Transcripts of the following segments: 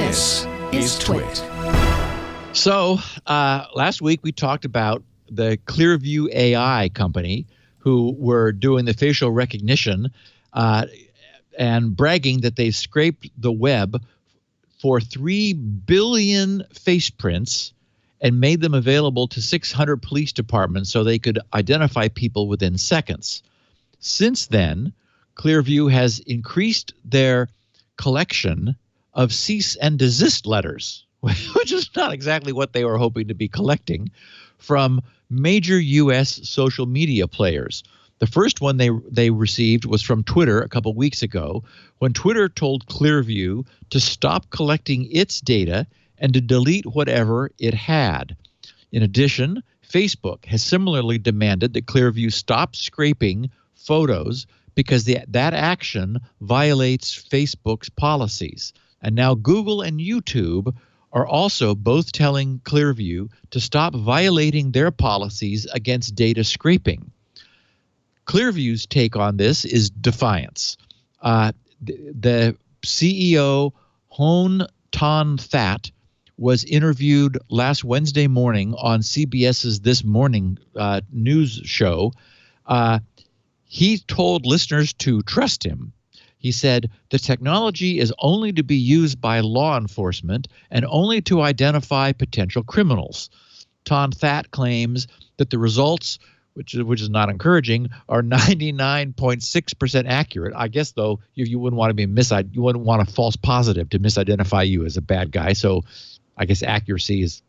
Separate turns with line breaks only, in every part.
This is TWiT.
So last week we talked about the Clearview AI company who were doing the facial recognition and bragging that they scraped the web for 3 billion face prints and made them available to 600 police departments so they could identify people within seconds. Since then, Clearview has increased their collection of cease and desist letters, which is not exactly what they were hoping to be collecting, from major U.S. social media players. The first one they received was from Twitter a couple weeks ago, when Twitter told Clearview to stop collecting its data and to delete whatever it had. In addition, Facebook has similarly demanded that Clearview stop scraping photos because that action violates Facebook's policies. And now Google and YouTube are also both telling Clearview to stop violating their policies against data scraping. Clearview's take on this is defiance. The CEO, Hon Ton That, was interviewed last Wednesday morning on CBS's This Morning news show. He told listeners to trust him. He said, the technology is only to be used by law enforcement and only to identify potential criminals. Ton That claims that the results, which is not encouraging, are 99.6% accurate. I guess, though, you wouldn't want to be you wouldn't want a false positive to misidentify you as a bad guy. So I guess accuracy is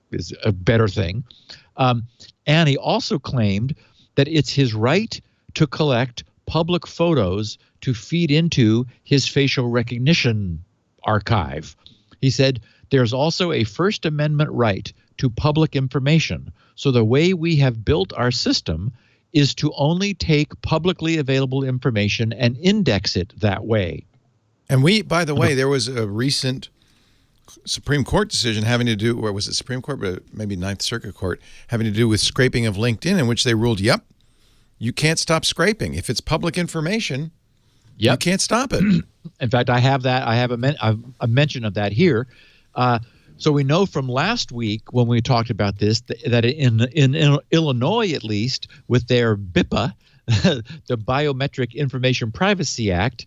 a better thing. And he also claimed that it's his right to collect public photos to feed into his facial recognition archive. He said, there's also a First Amendment right to public information. So the way we have built our system is to only take publicly available information and index it that way.
And by the way, there was a recent Supreme Court decision having to do, or was it Supreme Court, but maybe Ninth Circuit Court, having to do with scraping of LinkedIn, in which they ruled, yep, you can't stop scraping. If it's public information, you can't stop it.
In fact, I have that. I have a mention of that here. So we know from last week when we talked about this that in Illinois, at least, with their BIPA, the Biometric Information Privacy Act,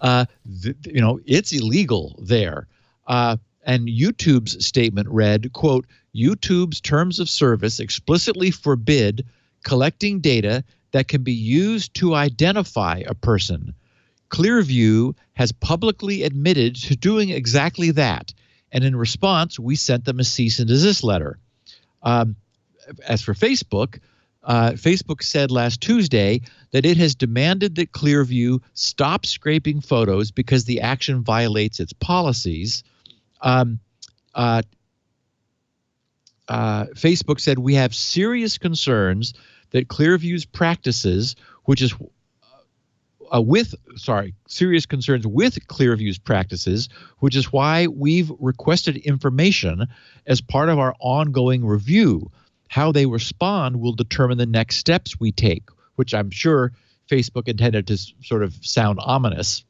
it's illegal there. And YouTube's statement read, quote, YouTube's terms of service explicitly forbid collecting data that can be used to identify a person. Clearview has publicly admitted to doing exactly that. And in response, we sent them a cease and desist letter. As for Facebook, Facebook said last Tuesday that it has demanded that Clearview stop scraping photos because the action violates its policies. Facebook said, we have serious concerns that Clearview's practices, serious concerns with Clearview's practices, which is why we've requested information as part of our ongoing review. How they respond will determine the next steps we take, which I'm sure Facebook intended to sort of sound ominous.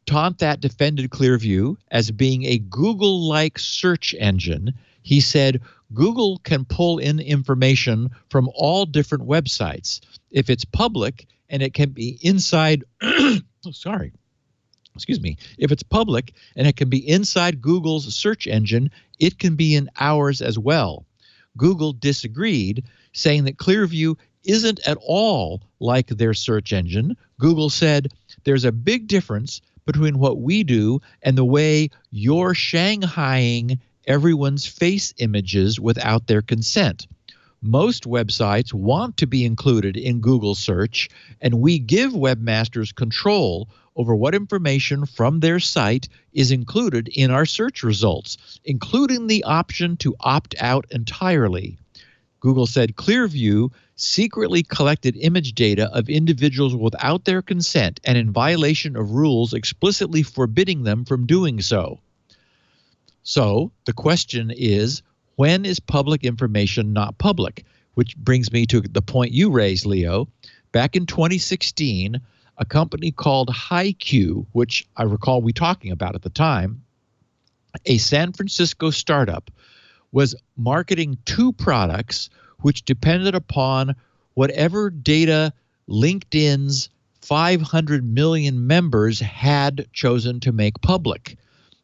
Ton That defended Clearview as being a Google-like search engine. He said Google can pull in information from all different websites. If it's public and it can be inside if it's public and it can be inside Google's search engine, it can be in ours as well. Google disagreed, saying that Clearview isn't at all like their search engine. Google said there's a big difference between what we do and the way you're shanghaiing everyone's face images without their consent. Most websites want to be included in Google search, and we give webmasters control over what information from their site is included in our search results, including the option to opt out entirely. Google said Clearview secretly collected image data of individuals without their consent and in violation of rules explicitly forbidding them from doing so. So the question is, when is public information not public? Which brings me to the point you raised, Leo. Back in 2016, a company called HiQ, which I recall we talking about at the time, a San Francisco startup, was marketing two products which depended upon whatever data LinkedIn's 500 million members had chosen to make public.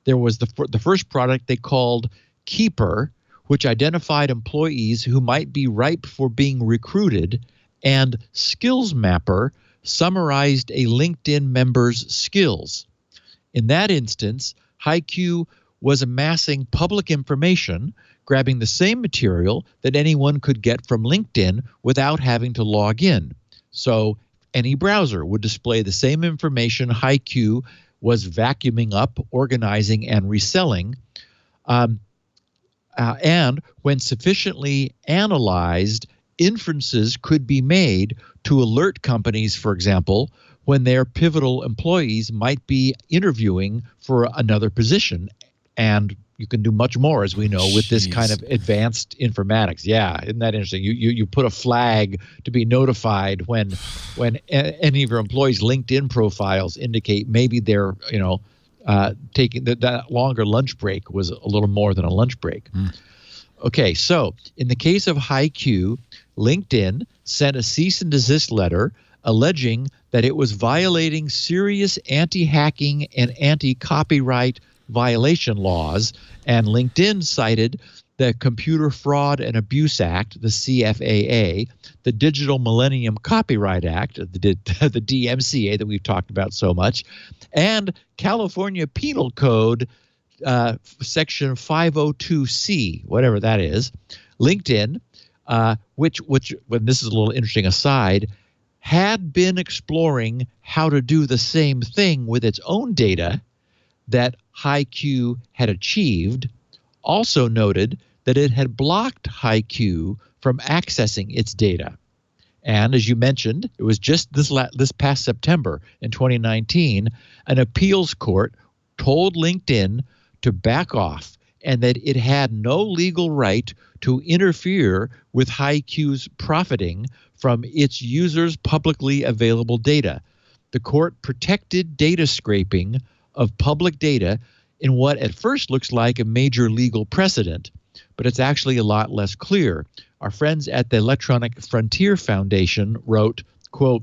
There was the first product they called Keeper, which identified employees who might be ripe for being recruited, and Skills Mapper summarized a LinkedIn member's skills. In that instance, HiQ was amassing public information, grabbing the same material that anyone could get from LinkedIn without having to log in. So any browser would display the same information HiQ was vacuuming up, organizing, and reselling. And when sufficiently analyzed, inferences could be made to alert companies, for example, when their pivotal employees might be interviewing for another position. And you can do much more, as we know, with this kind of advanced informatics. Yeah, isn't that interesting? You put a flag to be notified when any of your employees' LinkedIn profiles indicate maybe they're taking that longer lunch break was a little more than a lunch break. Okay, so in the case of HiQ, LinkedIn sent a cease and desist letter alleging that it was violating serious anti-hacking and anti-copyright violation laws, and LinkedIn cited the Computer Fraud and Abuse Act, the CFAA, the Digital Millennium Copyright Act, the DMCA that we've talked about so much, and California Penal Code Section 502C, whatever that is. LinkedIn, which when this is a little interesting aside, had been exploring how to do the same thing with its own data that HiQ had achieved, also noted that it had blocked HiQ from accessing its data. And as you mentioned, it was just this past September in 2019, an appeals court told LinkedIn to back off and that it had no legal right to interfere with HiQ's profiting from its users' publicly available data. The court protected data scraping of public data in what at first looks like a major legal precedent, but it's actually a lot less clear. Our friends at the Electronic Frontier Foundation wrote, quote,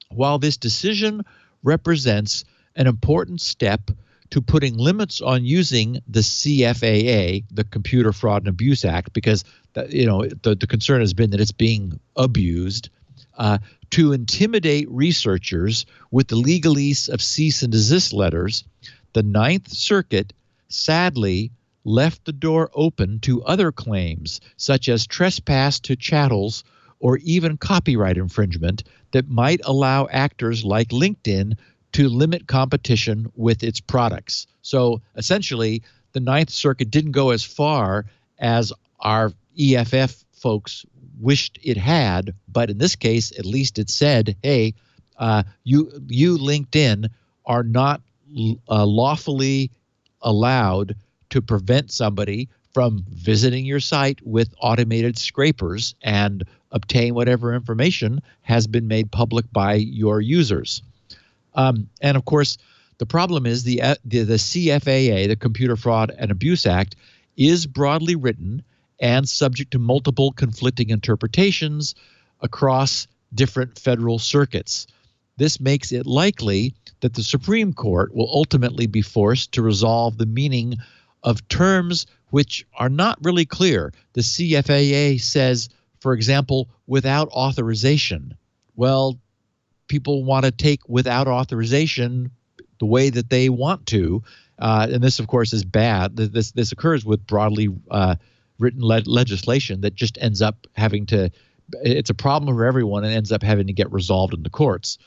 "While this decision represents an important step to putting limits on using the CFAA, the Computer Fraud and Abuse Act, because the concern has been that it's being abused, to intimidate researchers with the legalese of cease and desist letters, the Ninth Circuit sadly left the door open to other claims, such as trespass to chattels or even copyright infringement, that might allow actors like LinkedIn to limit competition with its products." So essentially, the Ninth Circuit didn't go as far as our EFF folks wished it had, but in this case, at least it said, hey, you LinkedIn are not lawfully allowed to prevent somebody from visiting your site with automated scrapers and obtain whatever information has been made public by your users. And of course, the problem is the CFAA, the Computer Fraud and Abuse Act, is broadly written and subject to multiple conflicting interpretations across different federal circuits. This makes it likely that the Supreme Court will ultimately be forced to resolve the meaning of terms which are not really clear. The CFAA says, for example, without authorization. Well, people want to take without authorization the way that they want to, and this, of course, is bad. This occurs with broadly written legislation that just ends up having to – it's a problem for everyone and ends up having to get resolved in the courts.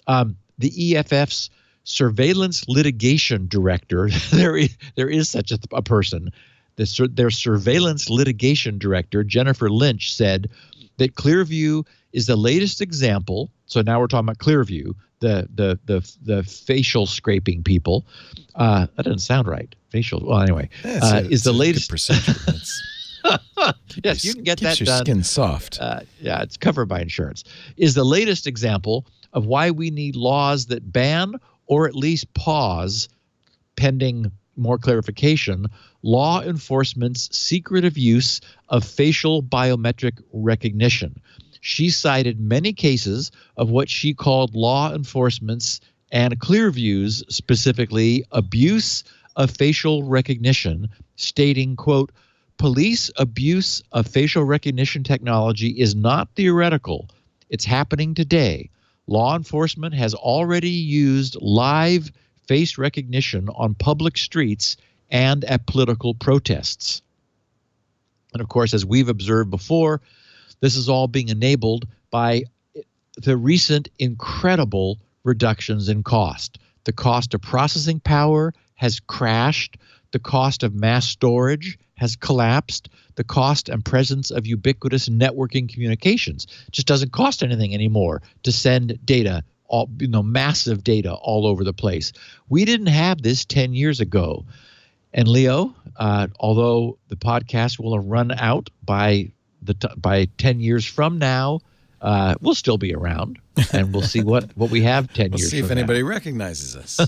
The EFF's surveillance litigation director, there is such a person, their surveillance litigation director, Jennifer Lynch, said that Clearview is the latest example. So now we're talking about Clearview, the facial scraping people. That doesn't sound right. Facial. Well, anyway, is the latest
procedure.
Yes, you can get that
your
done.
Skin soft.
Yeah, it's covered by insurance. Is the latest example of why we need laws that ban or at least pause, pending more clarification, law enforcement's secretive use of facial biometric recognition. She cited many cases of what she called law enforcement's and Clearview's specifically abuse of facial recognition, stating, quote, police abuse of facial recognition technology is not theoretical. It's happening today. Law enforcement has already used live face recognition on public streets and at political protests. And of course, as we've observed before, this is all being enabled by the recent incredible reductions in cost. The cost of processing power has crashed. The cost of mass storage has collapsed. The cost and presence of ubiquitous networking communications just doesn't cost anything anymore to send data, massive data all over the place. We didn't have this 10 years ago. And Leo, although the podcast will have run out by 10 years from now, we'll still be around, and we'll see what we have 10 years from now.
We'll see if anybody recognizes us.